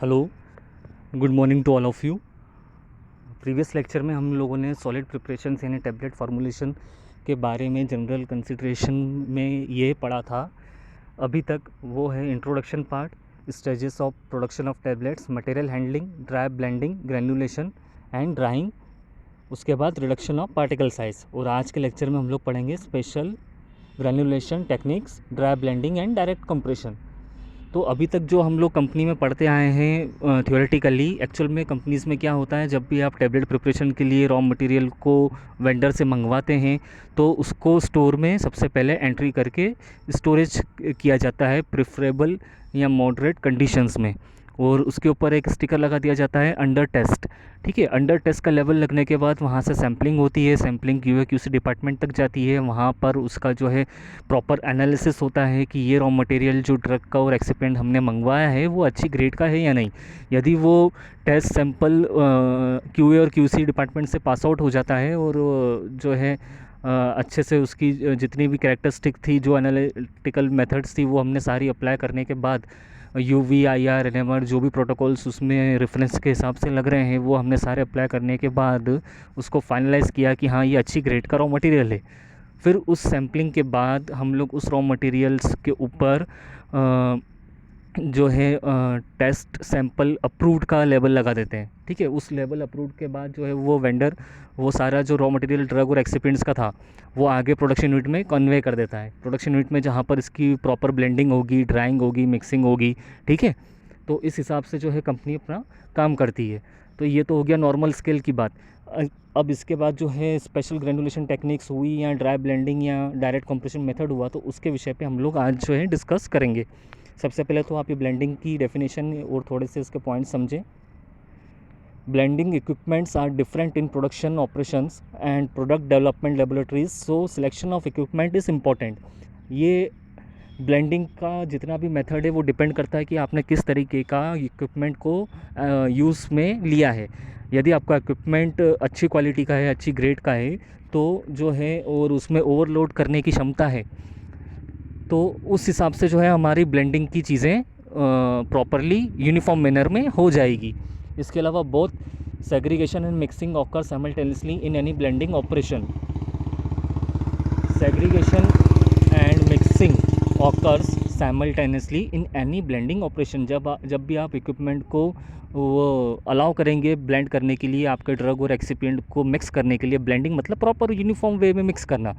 Hello, good morning to all of you. Previous lecture में हम लोगों ने सॉलिड प्रिपरेशन यानी टैबलेट फार्मूलेशन के बारे में जनरल कंसिडरेशन में ये पढ़ा था। अभी तक वो है introduction part, stages of production of tablets, material handling, dry blending, granulation and drying, उसके बाद रिडक्शन ऑफ पार्टिकल साइज़। और आज के लेक्चर में हम लोग पढ़ेंगे special granulation techniques, dry blending and direct compression. तो अभी तक जो हम लोग कंपनी में पढ़ते आए हैं थियोरेटिकली, एक्चुअल में कंपनीज़ में क्या होता है, जब भी आप टैबलेट प्रिपरेशन के लिए रॉ मटेरियल को वेंडर से मंगवाते हैं तो उसको स्टोर में सबसे पहले एंट्री करके स्टोरेज किया जाता है प्रेफरेबल या मॉडरेट कंडीशंस में, और उसके ऊपर एक स्टिकर लगा दिया जाता है अंडर टेस्ट। ठीक है, अंडर टेस्ट का लेवल लगने के बाद वहाँ से सैम्पलिंग होती है, सैम्पलिंग QA/QC डिपार्टमेंट तक जाती है। वहाँ पर उसका जो है प्रॉपर एनालिसिस होता है कि ये रॉ मटेरियल जो ड्रग का और एक्सिपेंट हमने मंगवाया है वो अच्छी ग्रेड का है या नहीं। यदि वो टेस्ट सैंपल QA और QC डिपार्टमेंट से पास आउट हो जाता है और जो है अच्छे से उसकी जितनी भी कैरेक्टरिस्टिक थी, जो एनालिटिकल मेथड्स थी, वो हमने सारी अप्लाई करने के बाद UV, IR, NMR जो भी प्रोटोकॉल्स उसमें रेफरेंस के हिसाब से लग रहे हैं वो हमने सारे अप्लाई करने के बाद उसको फाइनलाइज़ किया कि हाँ ये अच्छी ग्रेड का रॉ मटेरियल है। फिर उस सैम्पलिंग के बाद हम लोग उस रॉ मटेरियल्स के ऊपर जो है टेस्ट सैंपल अप्रूव्ड का लेबल लगा देते हैं। ठीक है, उस लेबल अप्रूव्ड के बाद जो है वो वेंडर वो सारा जो रॉ मटेरियल ड्रग और एक्सिपेंट्स का था वो आगे प्रोडक्शन यूनिट में कन्वे कर देता है। प्रोडक्शन यूनिट में जहाँ पर इसकी प्रॉपर ब्लेंडिंग होगी, ड्राइंग होगी, मिक्सिंग होगी। ठीक है, तो इस हिसाब से जो है कंपनी अपना काम करती है। तो ये तो हो गया नॉर्मल स्केल की बात। अब इसके बाद जो है स्पेशल ग्रेनुलेशन टेक्निक्स हुई या ड्राई ब्लेंडिंग या डायरेक्ट कंप्रेशन मेथड हुआ, तो उसके विषय पे हम लोग आज जो है डिस्कस करेंगे। सबसे पहले तो आप ये ब्लेंडिंग की डेफिनेशन और थोड़े से इसके पॉइंट समझें। Blending equipments are different in production operations and product development laboratories, so selection of equipment is important. ये ब्लेंडिंग का जितना भी मेथड है वो डिपेंड करता है कि आपने किस तरीके का इक्विपमेंट को यूज़ में लिया है। यदि आपका इक्विपमेंट अच्छी क्वालिटी का है, अच्छी ग्रेड का है, तो जो है और उसमें ओवरलोड करने की क्षमता है, तो उस हिसाब से जो है हमारी ब्लेंडिंग की चीज़ें प्रॉपरली यूनिफॉर्म मैनर में हो जाएगी। इसके अलावा both segregation and mixing occur simultaneously in any blending operation. Segregation and mixing occurs simultaneously in any blending operation. जब भी आप इक्विपमेंट को वो अलाउ करेंगे ब्लेंड करने के लिए, आपके ड्रग और एक्सिपिएंट को मिक्स करने के लिए, ब्लेंडिंग मतलब प्रॉपर यूनिफॉर्म वे में मिक्स करना,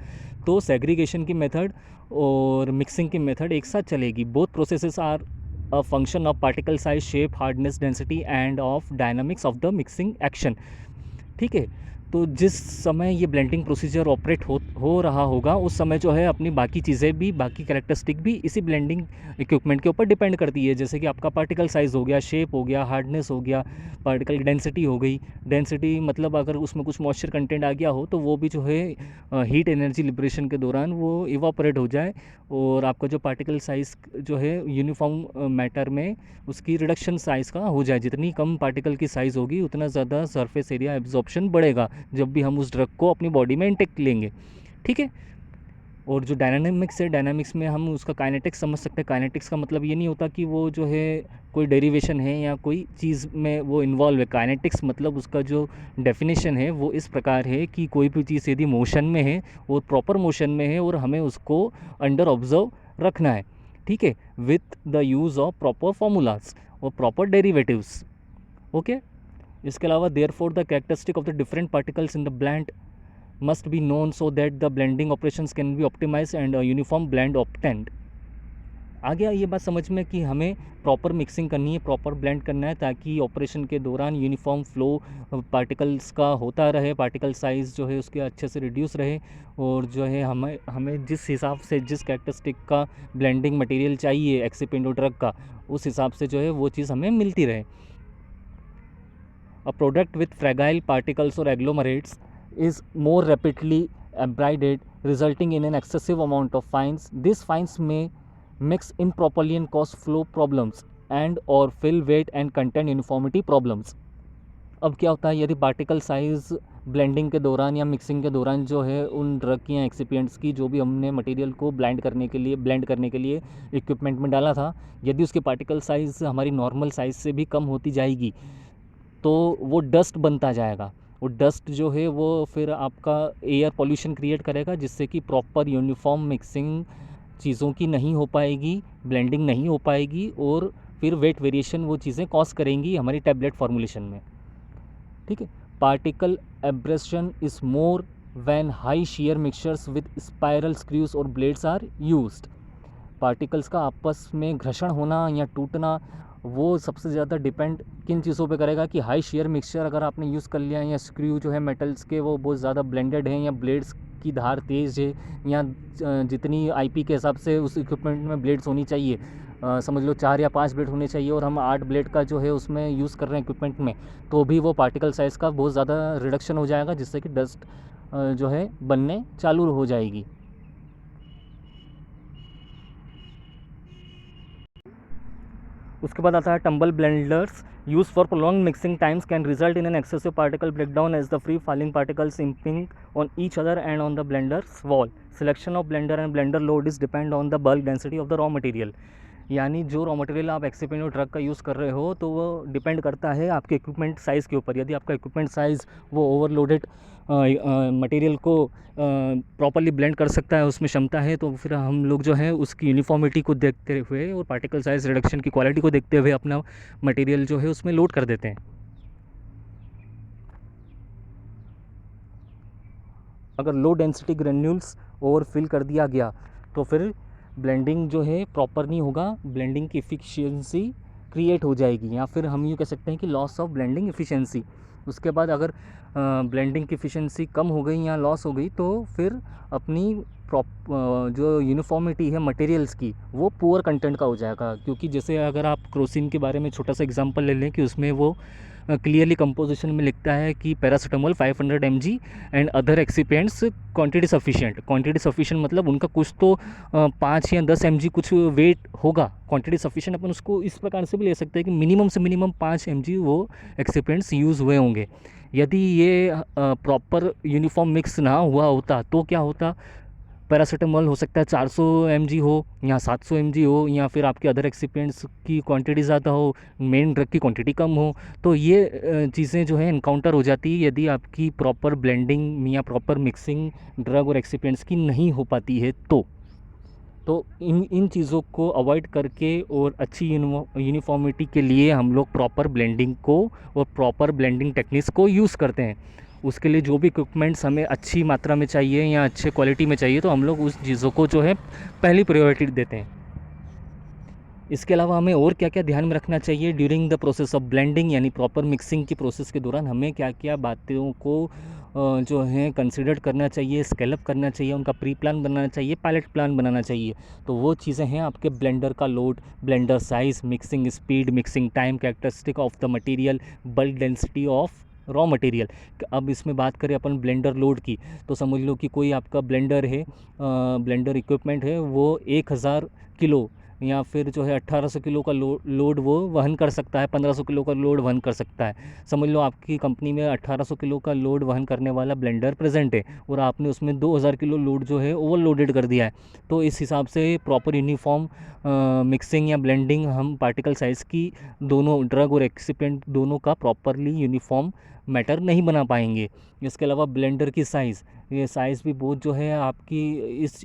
तो सेग्रीगेशन की मेथड और मिक्सिंग की मेथड एक साथ चलेगी। Both processes are a function of particle size, shape, hardness, density and of dynamics of the mixing action. ठीक है, तो जिस समय ये ब्लेंडिंग प्रोसीजर ऑपरेट हो रहा होगा उस समय जो है अपनी बाकी चीज़ें भी, बाकी कैरेक्टरिस्टिक भी इसी ब्लेंडिंग इक्विपमेंट के ऊपर डिपेंड करती है। जैसे कि आपका पार्टिकल साइज़ हो गया, शेप हो गया, हार्डनेस हो गया, पार्टिकल डेंसिटी हो गई। डेंसिटी मतलब अगर उसमें कुछ मॉइस्चर कंटेंट आ गया हो तो वो भी जो है हीट एनर्जी लिबरेशन के दौरान वो इवापोरेट हो जाए और आपका जो पार्टिकल साइज़ जो है यूनिफॉर्म मैटर में उसकी रिडक्शन साइज़ का हो जाए। जितनी कम पार्टिकल की साइज़ होगी उतना ज़्यादा सरफेस एरिया एब्जॉर्प्शन बढ़ेगा जब भी हम उस ड्रग को अपनी बॉडी में इंटेक्ट लेंगे। ठीक है, और जो डायनामिक्स है, डायनामिक्स में हम उसका काइनेटिक्स समझ सकते हैं। काइनेटिक्स का मतलब ये नहीं होता कि वो जो है कोई डेरिवेशन है या कोई चीज़ में वो इन्वॉल्व है। काइनेटिक्स मतलब उसका जो डेफिनेशन है वो इस प्रकार है कि कोई भी चीज़ यदि मोशन में है और प्रॉपर मोशन में है और हमें उसको अंडर ऑब्जर्व रखना है। ठीक है, with the use of proper formulas और प्रॉपर डेरिवेटिव्स। ओके, इसके अलावा therefore the characteristic of the different particles in the blend must be known so that the blending operations can be optimized and a uniform blend obtained। आ गया ये बात समझ में कि हमें प्रॉपर मिक्सिंग करनी है, प्रॉपर ब्लेंड करना है ताकि ऑपरेशन के दौरान यूनिफॉर्म फ्लो पार्टिकल्स का होता रहे, पार्टिकल साइज़ जो है उसके अच्छे से रिड्यूस रहे और जो है हमें जिस हिसाब से, जिस कैरेक्टरिस्टिक का ब्लेंडिंग मटेरियल चाहिए एक्सिपेंट और ड्रग का, उस हिसाब से जो है वो चीज़ हमें मिलती रहे। A product with fragile particles or agglomerates is more rapidly abraded, resulting in an excessive amount of fines. These fines may mix improperly and cause flow problems and or fill weight and content uniformity problems। अब क्या होता है, यदि particle size blending के दौरान या mixing के दौरान जो है उन ड्रग की या एक्सिपिएंट्स की जो भी हमने मटेरियल को ब्लेंड करने के लिए इक्विपमेंट में डाला था, यदि उसकी पार्टिकल साइज़ हमारी नॉर्मल साइज़ से भी कम होती जाएगी तो वो डस्ट बनता जाएगा। वो डस्ट जो है वो फिर आपका एयर पॉल्यूशन क्रिएट करेगा, जिससे कि प्रॉपर यूनिफॉर्म मिक्सिंग चीज़ों की नहीं हो पाएगी, ब्लेंडिंग नहीं हो पाएगी और फिर वेट वेरिएशन वो चीज़ें कॉज करेंगी हमारी टैबलेट फॉर्मुलेशन में। ठीक है। Particle abrasion is more when high shear mixtures with spiral screws और ब्लेड्स आर यूज्ड। पार्टिकल्स का आपस में घर्षण होना या टूटना वो सबसे ज़्यादा डिपेंड किन चीज़ों पे करेगा कि हाई शेयर मिक्सचर अगर आपने यूज़ कर लिया या स्क्रू जो है मेटल्स के वो बहुत ज़्यादा ब्लेंडेड हैं या ब्लेड्स की धार तेज़ है या जितनी आईपी के हिसाब से उस इक्विपमेंट में ब्लेड्स होनी चाहिए, समझ लो 4 या 5 ब्लेड होने चाहिए और हम 8 ब्लेड का जो है उसमें यूज़ कर रहे हैं इक्विपमेंट में, तो भी वो पार्टिकल साइज़ का बहुत ज़्यादा रिडक्शन हो जाएगा, जिससे कि डस्ट जो है बनने चालू हो जाएगी। उसके बाद आता है tumble blenders use for prolong mixing times can result in an excessive particle breakdown as the free falling particles impinge on each other and on the blenders wall. Selection of blender and blender load is depend on the bulk density of the raw material. यानी जो raw material आप excipient और drug का use कर रहे हो तो वो डिपेंड करता है आपके इक्विपमेंट साइज़ के ऊपर। यदि आपका इक्विपमेंट साइज़ वो ओवरलोडेड मटेरियल को प्रॉपरली ब्लेंड कर सकता है, उसमें क्षमता है, तो फिर हम लोग जो है उसकी यूनिफॉर्मिटी को देखते हुए और पार्टिकल साइज़ रिडक्शन की क्वालिटी को देखते हुए अपना मटेरियल जो है उसमें लोड कर देते हैं। अगर low density granules over fill कर दिया गया तो फिर ब्लेंडिंग जो है प्रॉपर नहीं होगा, ब्लेंडिंग की एफिशिएंसी क्रिएट हो जाएगी, या फिर हम यूँ कह सकते हैं कि लॉस ऑफ ब्लेंडिंग एफिशिएंसी। उसके बाद अगर ब्लेंडिंग की एफिशिएंसी कम हो गई या लॉस हो गई तो फिर अपनी जो यूनिफॉर्मिटी है मटेरियल्स की वो पुअर कंटेंट का हो जाएगा। क्योंकि जैसे अगर आप क्रोसिन के बारे में छोटा सा एग्जांपल ले लें कि उसमें वो क्लियरली कंपोजिशन में लिखता है कि paracetamol 500 mg and other excipients quantity sufficient मतलब उनका कुछ तो 5 या 10 mg कुछ वेट होगा। क्वांटिटी सफिशिएंट अपन उसको इस प्रकार से भी ले सकते हैं कि मिनिमम से मिनिमम 5 mg वो एक्सिपेंट्स यूज़ हुए होंगे। यदि ये प्रॉपर यूनिफॉर्म मिक्स ना हुआ होता तो क्या होता, पैरासीटामोल हो सकता है 400 mg हो या 700 mg हो, या फिर आपके अदर एक्सिपेंट्स की क्वांटिटी ज़्यादा हो, मेन ड्रग की क्वांटिटी कम हो। तो ये चीज़ें जो है इनकाउंटर हो जाती है यदि आपकी प्रॉपर ब्लेंडिंग या प्रॉपर मिक्सिंग ड्रग और एक्सिपेंट्स की नहीं हो पाती है। तो इन चीज़ों को अवॉइड करके और अच्छी यूनिफॉर्मिटी के लिए हम लोग प्रॉपर ब्लेंडिंग को और प्रॉपर ब्लेंडिंग टेक्निक्स को यूज़ करते हैं। उसके लिए जो भी इक्विपमेंट्स हमें अच्छी मात्रा में चाहिए या अच्छे क्वालिटी में चाहिए तो हम लोग उस चीज़ों को जो है पहली प्रायोरिटी देते हैं। इसके अलावा हमें और क्या क्या ध्यान में रखना चाहिए during the process of blending, यानी प्रॉपर मिक्सिंग की प्रोसेस के दौरान हमें क्या क्या बातों को जो है कंसिडर करना चाहिए, स्केलअप करना चाहिए, उनका प्री प्लान बनाना चाहिए, पायलट प्लान बनाना चाहिए। तो वो चीज़ें हैं आपके ब्लेंडर का load, blender size, mixing speed, mixing time, characteristic of the material, bulk density of raw material. अब इसमें बात करें अपन ब्लेंडर लोड की तो समझ लो कि कोई आपका ब्लेंडर है, ब्लेंडर इक्विपमेंट है, वो 1000 किलो या फिर जो है 1800 किलो का लोड वो वहन कर सकता है, 1500 किलो का लोड वहन कर सकता है। समझ लो आपकी कंपनी में 1800 किलो का लोड वहन करने वाला ब्लेंडर प्रेजेंट है और आपने उसमें 2000 किलो लोड जो है ओवरलोडेड कर दिया है। तो इस हिसाब से प्रॉपर यूनिफॉर्म मिक्सिंग या ब्लेंडिंग हम पार्टिकल साइज़ की दोनों ड्रग और एक्सिपेंट दोनों का प्रॉपरली यूनिफॉर्म मैटर नहीं बना पाएंगे। इसके अलावा ब्लेंडर की साइज़, ये साइज़ भी बहुत जो है आपकी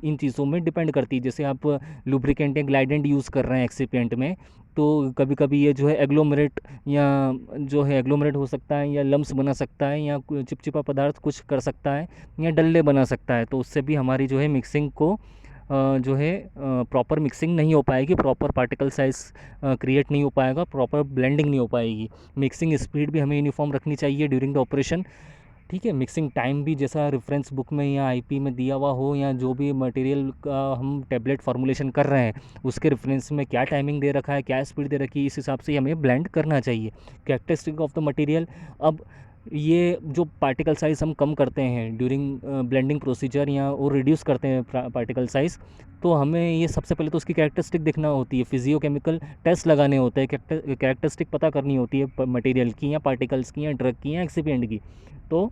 इन चीज़ों में डिपेंड करती है। जैसे आप लुब्रिकेंट या ग्लाइडेंट यूज़ कर रहे हैं एक्सिपिएंट में तो कभी कभी ये जो है एग्लोमरेट या जो है एग्लोमरेट हो सकता है या लम्स बना सकता है या चिपचिपा पदार्थ कुछ कर सकता है या डल्ले बना सकता है। तो उससे भी हमारी जो है मिक्सिंग को जो है प्रॉपर मिक्सिंग नहीं हो पाएगी, प्रॉपर पार्टिकल साइज़ क्रिएट नहीं हो पाएगा, प्रॉपर ब्लेंडिंग नहीं हो पाएगी। मिक्सिंग स्पीड भी हमें यूनिफॉर्म रखनी चाहिए ड्यूरिंग द ऑपरेशन। ठीक है। मिक्सिंग टाइम भी जैसा रेफरेंस बुक में या आईपी में दिया हुआ हो या जो भी मटेरियल का हम टैबलेट फार्मूलेशन कर रहे हैं उसके रेफरेंस में क्या टाइमिंग दे रखा है, क्या स्पीड दे रखी है, इस हिसाब से हमें ब्लेंड करना चाहिए। कैरेक्टरिस्टिक ऑफ द मटेरियल, अब ये जो पार्टिकल साइज़ हम कम करते हैं ड्यूरिंग ब्लेंडिंग प्रोसीजर या और रिड्यूस करते हैं पार्टिकल साइज़, तो हमें ये सबसे पहले तो उसकी कैरेक्टरिस्टिक देखना होती है, फिजियोकेमिकल टेस्ट लगाने होते हैं, कैरेक्टरिस्टिक पता करनी होती है मटेरियल की या पार्टिकल्स की या ड्रग की या एक्सिपिएंट की। तो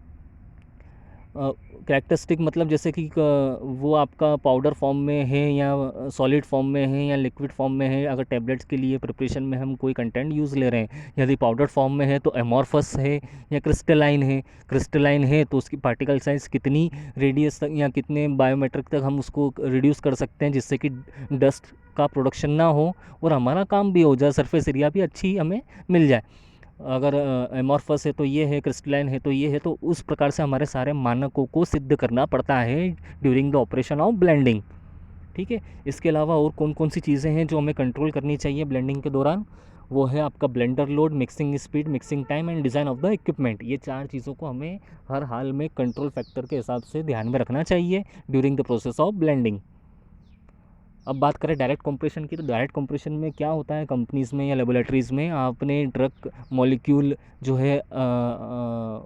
कैरेक्टरिस्टिक मतलब जैसे कि वो आपका पाउडर फॉर्म में है या सॉलिड फॉर्म में है या लिक्विड फॉर्म में है। अगर टैबलेट्स के लिए प्रिपरेशन में हम कोई कंटेंट यूज़ ले रहे हैं, यदि पाउडर फॉर्म में है तो एमॉर्फस है या क्रिस्टलाइन है। क्रिस्टलाइन है तो उसकी पार्टिकल साइज़ कितनी रेडियस तक या कितने बायोमेट्रिक तक हम उसको रिड्यूस कर सकते हैं जिससे कि डस्ट का प्रोडक्शन ना हो और हमारा काम भी हो जाए, सरफेस एरिया भी अच्छी हमें मिल जाए। अगर एमॉर्फस है तो ये है, क्रिस्टलाइन है तो ये है। तो उस प्रकार से हमारे सारे मानकों को सिद्ध करना पड़ता है during the operation of blending. ठीक है, इसके अलावा और कौन कौन सी चीज़ें हैं जो हमें कंट्रोल करनी चाहिए ब्लेंडिंग के दौरान? वो है आपका blender load, mixing speed, mixing time and design of the equipment. ये 4 चीज़ों को हमें हर हाल में कंट्रोल फैक्टर के हिसाब से ध्यान में रखना चाहिए during the process of blending. अब बात करें डायरेक्ट कंप्रेशन की, तो डायरेक्ट कंप्रेशन में क्या होता है कंपनीज़ में या लेबोरेटरीज़ में, आपने ड्रग मॉलिक्यूल जो है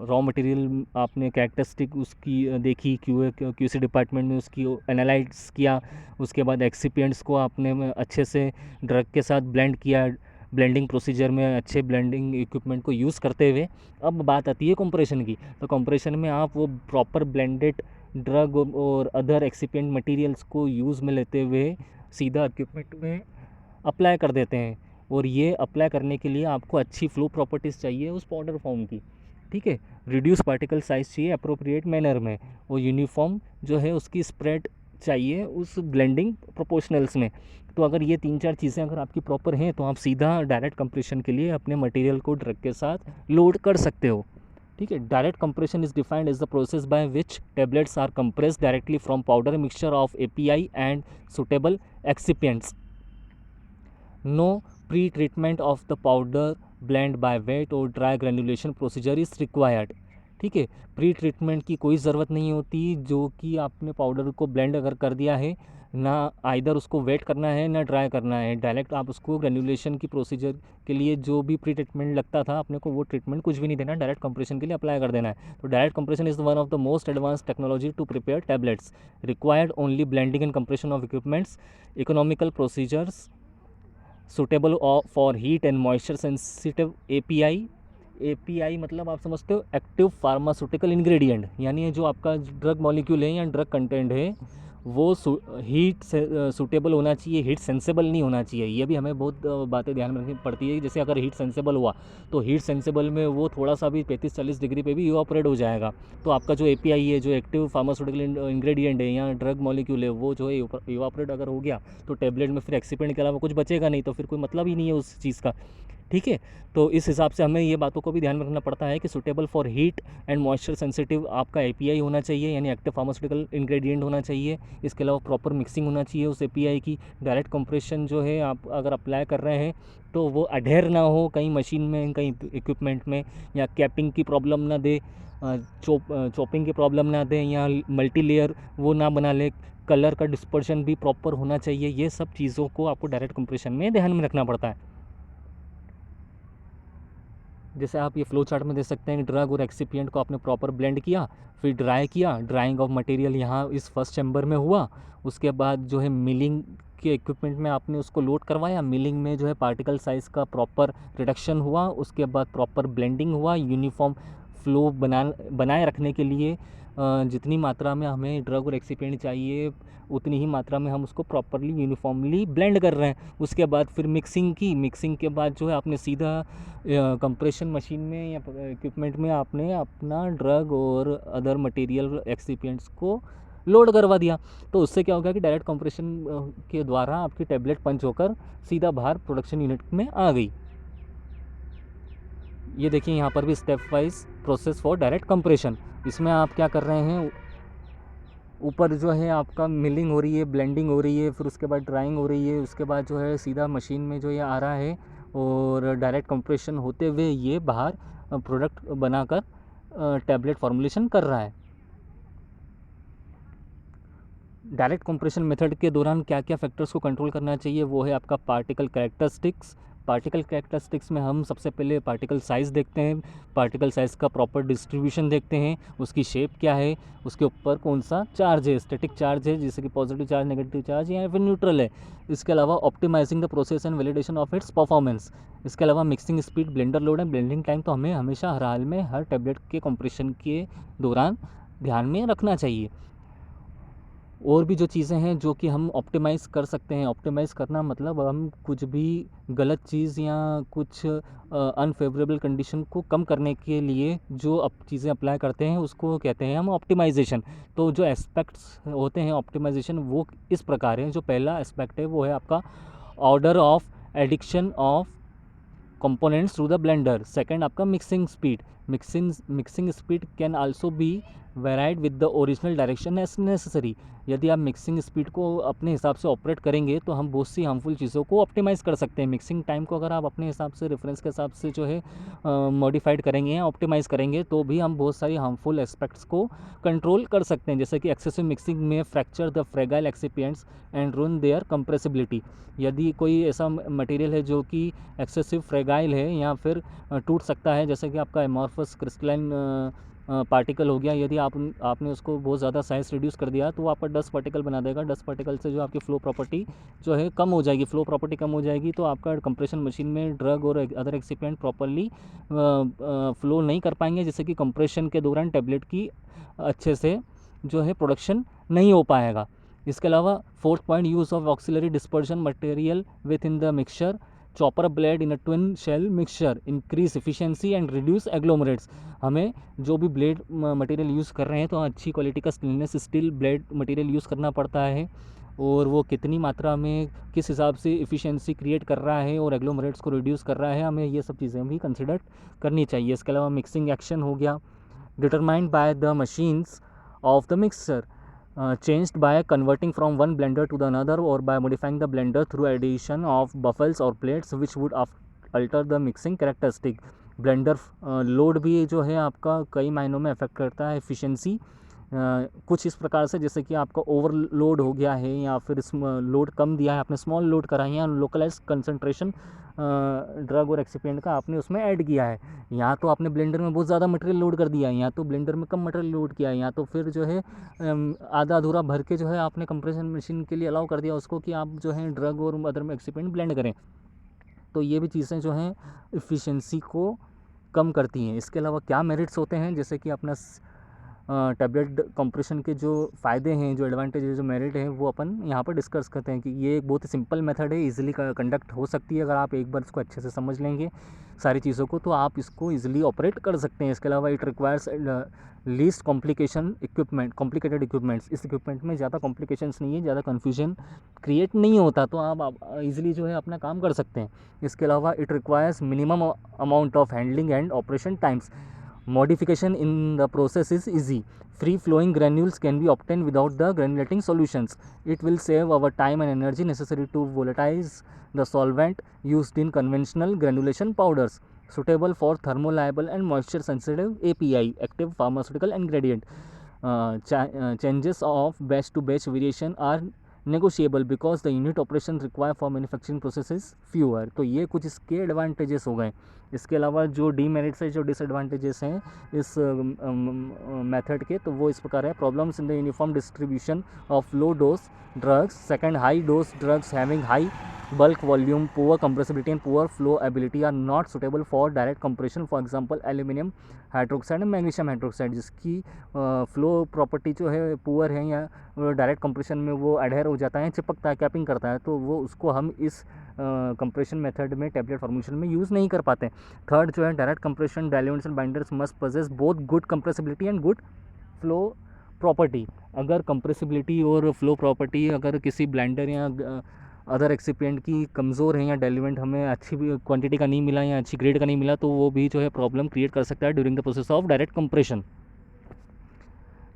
रॉ मटेरियल आपने कैरेक्टरिस्टिक उसकी देखी, क्यूसी डिपार्टमेंट में उसकी एनालाइज किया। उसके बाद एक्सिपिएंट्स को आपने अच्छे से ड्रग के साथ ब्लेंड किया, ब्लेंडिंग प्रोसीजर में अच्छे ब्लेंडिंग इक्विपमेंट को यूज़ करते हुए। अब बात आती है कंप्रेशन की, तो कंप्रेशन में आप वो प्रॉपर ब्लेंडेड ड्रग और अदर एक्सिपिएंट मटेरियल्स को यूज़ में लेते हुए सीधा इक्विपमेंट में अप्लाई कर देते हैं। और ये अप्लाई करने के लिए आपको अच्छी फ्लो प्रॉपर्टीज़ चाहिए उस पाउडर फॉर्म की। ठीक है, रिड्यूस पार्टिकल साइज़ चाहिए अप्रोप्रिएट मैनर में, और यूनिफॉर्म जो है उसकी स्प्रेड चाहिए उस ब्लेंडिंग प्रोपोर्शनल्स में। तो अगर ये 3-4 चीज़ें अगर आपकी प्रॉपर हैं तो आप सीधा डायरेक्ट कंप्रेशन के लिए अपने मटेरियल को ड्रग के साथ लोड कर सकते हो। ठीक है, direct compression is defined as the process by which tablets are compressed directly from powder mixture of API and suitable excipients. No pre treatment of the powder blend by wet or dry granulation procedure is required. ठीक है, pre treatment की कोई ज़रूरत नहीं होती। जो कि आपने पाउडर को ब्लेंड अगर कर दिया है, ना आइदर उसको वेट करना है ना ड्राई करना है, डायरेक्ट आप उसको ग्रेनुलेशन की प्रोसीजर के लिए जो भी प्री ट्रीटमेंट लगता था अपने को, वो ट्रीटमेंट कुछ भी नहीं देना, डायरेक्ट कंप्रेशन के लिए अप्लाई कर देना है। तो direct compression is one of the most advance technology to prepare tablets, required only blending and compression of equipments, economical procedures, suitable for heat and moisture sensitive API. API मतलब आप समझते हो एक्टिव फार्मास्यूटिकल इंग्रेडिएंट, यानी जो आपका drug molecule है या drug content है वो हीट से सूटेबल होना चाहिए, हीट सेंसेबल नहीं होना चाहिए। ये भी हमें बहुत बातें ध्यान में रखनी पड़ती है। जैसे अगर हीट सेंसेबल हुआ तो हीट सेंसेबल में वो थोड़ा सा भी 35-40 डिग्री पे भी इवापोरेट हो जाएगा। तो आपका जो एपीआई है, जो एक्टिव फार्मास्यूटिकल इंग्रेडिएंट है या ड्रग मॉलिक्यूल है, वो जो है इवापोरेट अगर हो गया तो टैबलेट में फिर एक्सिपेंट के अलावा कुछ बचेगा नहीं, तो फिर कोई मतलब ही नहीं है उस चीज़ का। ठीक है, तो इस हिसाब से हमें ये बातों को भी ध्यान में रखना पड़ता है कि suitable for heat and moisture sensitive आपका एपीआई होना चाहिए, यानी एक्टिव फार्मास्यूटिकल इंग्रेडिएंट होना चाहिए। इसके अलावा प्रॉपर मिक्सिंग होना चाहिए उस एपीआई की। डायरेक्ट कंप्रेशन जो है आप अगर अप्लाई कर रहे हैं तो वो अडेयर ना हो कहीं मशीन में, कहीं इक्विपमेंट में, या कैपिंग की प्रॉब्लम ना दे, चॉपिंग की प्रॉब्लम ना दे, या मल्टी लेयर वो ना बना ले, कलर का डिस्पर्शन भी प्रॉपर होना चाहिए। ये सब चीज़ों को आपको डायरेक्ट कंप्रेशन में ध्यान में रखना पड़ता है। जैसे आप ये फ्लो चार्ट में देख सकते हैं, ड्रग और एक्सिपिएंट को आपने प्रॉपर ब्लेंड किया, फिर ड्राई किया, ड्राइंग ऑफ मटेरियल यहाँ इस फर्स्ट चैम्बर में हुआ। उसके बाद जो है मिलिंग के इक्विपमेंट में आपने उसको लोड करवाया, मिलिंग में जो है पार्टिकल साइज़ का प्रॉपर रिडक्शन हुआ। उसके बाद प्रॉपर ब्लेंडिंग हुआ, यूनिफॉर्म फ्लो बनाए रखने के लिए जितनी मात्रा में हमें ड्रग और एक्सिपिएंट चाहिए उतनी ही मात्रा में हम उसको प्रॉपरली यूनिफॉर्मली ब्लेंड कर रहे हैं। उसके बाद फिर मिक्सिंग की, मिक्सिंग के बाद जो है आपने सीधा कंप्रेशन मशीन में या इक्विपमेंट में आपने अपना ड्रग और अदर मटेरियल एक्सिपिएंट्स को लोड करवा दिया। तो उससे क्या होगा कि डायरेक्ट कंप्रेशन के द्वारा आपकी टैबलेट पंच होकर सीधा बाहर प्रोडक्शन यूनिट में आ गई। ये देखिए यहाँ पर भी step wise process for direct compression. इसमें आप क्या कर रहे हैं, ऊपर जो है आपका मिलिंग हो रही है, ब्लेंडिंग हो रही है, फिर उसके बाद ड्राइंग हो रही है, उसके बाद जो है सीधा मशीन में जो ये आ रहा है और डायरेक्ट कंप्रेशन होते हुए ये बाहर प्रोडक्ट बनाकर टैबलेट फॉर्मुलेशन कर रहा है। डायरेक्ट कंप्रेशन मेथड के दौरान क्या क्या फैक्टर्स को कंट्रोल करना चाहिए, वो है आपका पार्टिकल कैरेक्टरिस्टिक्स। पार्टिकल कैरेक्टरिस्टिक्स में हम सबसे पहले पार्टिकल साइज़ देखते हैं, पार्टिकल साइज़ का प्रॉपर डिस्ट्रीब्यूशन देखते हैं, उसकी शेप क्या है, उसके ऊपर कौन सा चार्ज है, स्टैटिक चार्ज है जैसे कि पॉजिटिव चार्ज, नेगेटिव चार्ज, या फिर न्यूट्रल है। इसके अलावा optimising the process and validation of its performance. इसके अलावा mixing speed, blender load and blending time तो हमें हमेशा हर हाल में हर टैबलेट के कंप्रेशन के दौरान ध्यान में रखना चाहिए। और भी जो चीज़ें हैं जो कि हम ऑप्टिमाइज़ कर सकते हैं, ऑप्टिमाइज़ करना मतलब हम कुछ भी गलत चीज़ या कुछ अनफेवरेबल कंडीशन को कम करने के लिए जो चीज़ें अप्लाई करते हैं उसको कहते हैं हम ऑप्टिमाइजेशन। तो जो एस्पेक्ट्स होते हैं ऑप्टिमाइजेशन वो इस प्रकार हैं। जो पहला एस्पेक्ट है वो है आपका order of addiction of components through the blender. Second आपका mixing speed. Mixing speed can also be varied with the original direction as necessary. यदि आप मिक्सिंग स्पीड को अपने हिसाब से ऑपरेट करेंगे तो हम बहुत सी हार्मफुल चीज़ों को ऑप्टिमाइज़ कर सकते हैं। मिक्सिंग टाइम को अगर आप अपने हिसाब से रेफरेंस के हिसाब से जो है मॉडिफाइड करेंगे या ऑप्टिमाइज़ करेंगे तो भी हम बहुत सारी हार्मफुल एस्पेक्ट्स को कंट्रोल कर सकते हैं। जैसे कि एक्सेसिव मिक्सिंग में fracture the fragile excipients and ruin their compressibility. यदि कोई ऐसा मटेरियल है जो कि एक्सेसिव फ्रेगाइल है या फिर टूट सकता है, जैसे कि आपका एमॉर्फस क्रिस्टलाइन पार्टिकल हो गया, यदि आपने उसको बहुत ज़्यादा साइज़ रिड्यूस कर दिया तो वो आपका डस्ट पार्टिकल बना देगा। डस्ट पार्टिकल से जो आपकी फ्लो प्रॉपर्टी जो है कम हो जाएगी, फ्लो प्रॉपर्टी कम हो जाएगी तो आपका कंप्रेशन मशीन में ड्रग और अदर एक्सिपिएंट प्रॉपर्ली फ्लो नहीं कर पाएंगे, जिससे कि कंप्रेशन के दौरान टैबलेट की अच्छे से जो है प्रोडक्शन नहीं हो पाएगा। इसके अलावा fourth point, use of auxiliary dispersion material within the mixture, chopper blade in a twin shell mixture, increase efficiency and reduce agglomerates. हमें जो भी ब्लेड मटेरियल यूज़ कर रहे हैं तो अच्छी क्वालिटी का stainless steel blade material use करना पड़ता है, और वो कितनी मात्रा में किस हिसाब से एफिशिएंसी क्रिएट कर रहा है और एग्लोमरेट्स को रिड्यूस कर रहा है, हमें ये सब चीज़ें भी कंसिडर करनी चाहिए। इसके अलावा मिक्सिंग एक्शन हो गया, determined by the machines of the mixer, changed by converting from one blender to the another or by modifying the blender through addition of buffles or plates which would alter the mixing characteristic. Blender load भी जो है आपका कई मायनों में affect करता है efficiency, कुछ इस प्रकार से जैसे कि आपका ओवरलोड हो गया है या फिर लोड कम दिया है, आपने स्मॉल लोड करा है या लोकलाइज कंसंट्रेशन ड्रग और एक्सिपिएंट का आपने उसमें ऐड किया है, या तो आपने ब्लेंडर में बहुत ज़्यादा मटेरियल लोड कर दिया है या तो ब्लेंडर में कम मटेरियल लोड किया है, या तो फिर जो है आधा अधूरा भर के जो है आपने कंप्रेशन मशीन के लिए अलाउ कर दिया उसको कि आप जो है ड्रग और अदर में एक्सिपिएंट ब्लेंड करें। तो ये भी चीज़ें जो हैं एफिशिएंसी को कम करती हैं। इसके अलावा क्या मेरिट्स होते हैं, जैसे कि अपना टैबलेट कंप्रेशन के जो फ़ायदे हैं, जो एडवांटेज है, जो मेरिट है, वो अपन यहाँ पर डिस्कस करते हैं कि ये एक बहुत ही सिंपल मेथड है, इजीली कंडक्ट हो सकती है। अगर आप एक बार इसको अच्छे से समझ लेंगे सारी चीज़ों को तो आप इसको इजीली ऑपरेट कर सकते हैं। इसके अलावा it requires least complicated equipments. इस इक्विपमेंट में ज़्यादा कॉम्प्लिकेशंस नहीं है, ज़्यादा कन्फ्यूजन क्रिएट नहीं होता, तो आप ईजिली जो है अपना काम कर सकते हैं। इसके अलावा it requires minimum amount of handling and operation times. Modification in the process is easy. Free flowing granules can be obtained without the granulating solutions. It will save our time and energy necessary to volatilize the solvent used in conventional granulation powders. Suitable for thermoliable and moisture sensitive API, active pharmaceutical ingredient. Changes of batch to batch variation are negotiable because the unit operation required for manufacturing process is fewer. तो ये कुछ इसके advantages हो गए। इसके अलावा जो demerits है, जो डिसएडवांटेजेस हैं इस मेथड के, तो वो इस प्रकार है। Problems in the uniform distribution of low dose drugs. Second, high dose drugs having high bulk volume, poor compressibility and poor flow ability are not suitable for direct compression. For example, aluminium hydroxide और magnesium hydroxide, जिसकी flow property जो है poor है या direct compression में वो adhere हो जाता है, चिपकता है, कैपिंग करता है, तो वो उसको हम इस कंप्रेशन मेथड में टैबलेट फॉर्मुलेशन में यूज़ नहीं कर पाते। थर्ड जो है, direct compression diluents and binders must possess both good compressibility and good flow property. अगर कंप्रेसिबिलिटी और फ्लो प्रॉपर्टी अगर किसी ब्लेंडर या अदर एक्सिपिएंट की कमज़ोर है या डाइल्यूएंट हमें अच्छी क्वांटिटी का नहीं मिला या अच्छी ग्रेड का नहीं मिला, तो वो भी जो है प्रॉब्लम क्रिएट कर सकता है during the process of direct compression.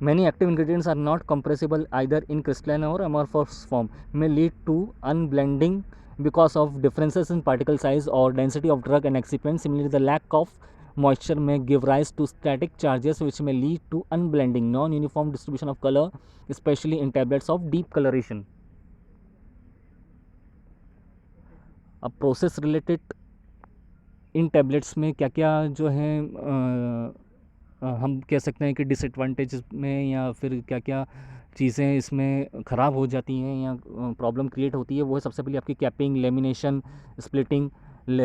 Many active ingredients are not compressible either in crystalline or amorphous form, may lead to unblending because of differences in particle size or density of drug and excipient. Similarly, the lack of moisture may give rise to static charges which may lead to unblending. Non-uniform distribution of color, especially in tablets of deep coloration. अब process related इन tablets में क्या क्या जो है हम कह सकते हैं कि डिसएडवांटेज में या फिर क्या क्या चीज़ें इसमें ख़राब हो जाती हैं या प्रॉब्लम क्रिएट होती है, वो है सबसे पहले आपकी capping, lamination, splitting,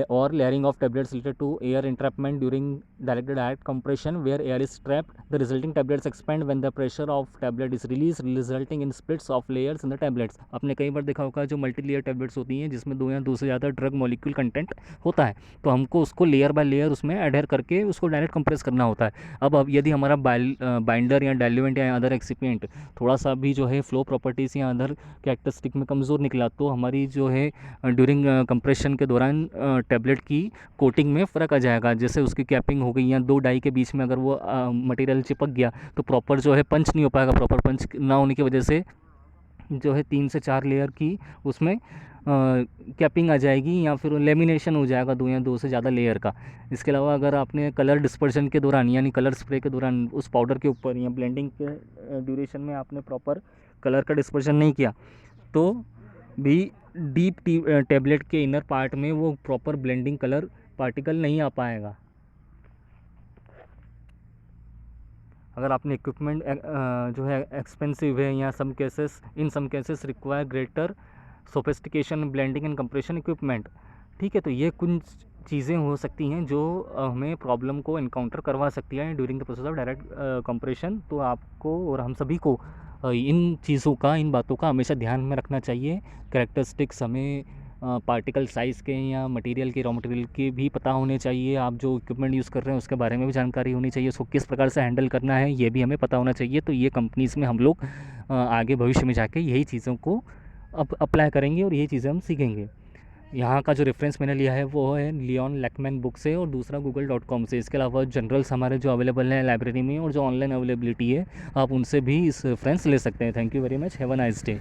or layering of tablets related to air entrapment during direct compression where air is trapped. The resulting tablets expand when the pressure of tablet is released, resulting in splits of layers in the tablets. आपने कई बार देखा होगा जो multi layer tablets होती हैं जिसमें 2 या 2 से ज़्यादा ड्रग मॉलिक्यूल कंटेंट होता है, तो हमको उसको लेयर बाय लेयर उसमें एडहेर करके उसको डायरेक्ट कंप्रेस करना होता है। अब यदि हमारा बाइंडर या डाइल्यूएंट या अदर एक्सिपिएंट थोड़ा सा भी जो है फ्लो प्रॉपर्टीज़ या अदर कैरेक्टरिस्टिक में कमज़ोर निकला, तो हमारी जो है ड्यूरिंग कंप्रेशन के दौरान टैबलेट की कोटिंग में फ़र्क आ जाएगा। जैसे उसकी कैपिंग हो गई या 2 डाई के बीच में अगर वो मटेरियल चिपक गया तो प्रॉपर जो है पंच नहीं हो पाएगा। प्रॉपर पंच ना होने की वजह से जो है 3 से 4 लेयर की उसमें कैपिंग आ जाएगी या फिर लेमिनेशन हो जाएगा 2 या 2 से ज़्यादा लेयर का। इसके अलावा अगर आपने कलर डिस्पर्शन के दौरान यानी कलर स्प्रे के दौरान उस पाउडर के ऊपर या ब्लेंडिंग के ड्यूरेशन में आपने प्रॉपर कलर का डिस्पर्शन नहीं किया तो भी डीप टैबलेट के इनर पार्ट में वो प्रॉपर ब्लेंडिंग कलर पार्टिकल नहीं आ पाएगा। अगर आपने इक्विपमेंट जो है एक्सपेंसिव है या some cases require greater sophistication blending and compression equipment, ठीक है, तो ये कुछ चीज़ें हो सकती हैं जो हमें प्रॉब्लम को इनकाउंटर करवा सकती हैं during the process of direct compression. तो आपको और हम सभी को इन चीज़ों का, इन बातों का हमेशा ध्यान में रखना चाहिए। कैरेक्टरिस्टिक्स हमें पार्टिकल साइज़ के या मटेरियल के, रॉ मटेरियल के भी पता होने चाहिए। आप जो इक्विपमेंट यूज़ कर रहे हैं उसके बारे में भी जानकारी होनी चाहिए, उसको किस प्रकार से हैंडल करना है ये भी हमें पता होना चाहिए। तो ये कंपनीज़ में हम लोग आगे भविष्य में जाके यही चीज़ों को अब अप्लाई करेंगे और यही चीज़ें हम सीखेंगे। यहाँ का जो रेफरेंस मैंने लिया है वो है लियोन लैकमैन बुक से और दूसरा google.com से। इसके अलावा जनरल्स हमारे जो अवेलेबल हैं लाइब्रेरी में और जो ऑनलाइन अवेलेबिलिटी है आप उनसे भी इस रेफरेंस ले सकते हैं। Thank you very much, have a nice day.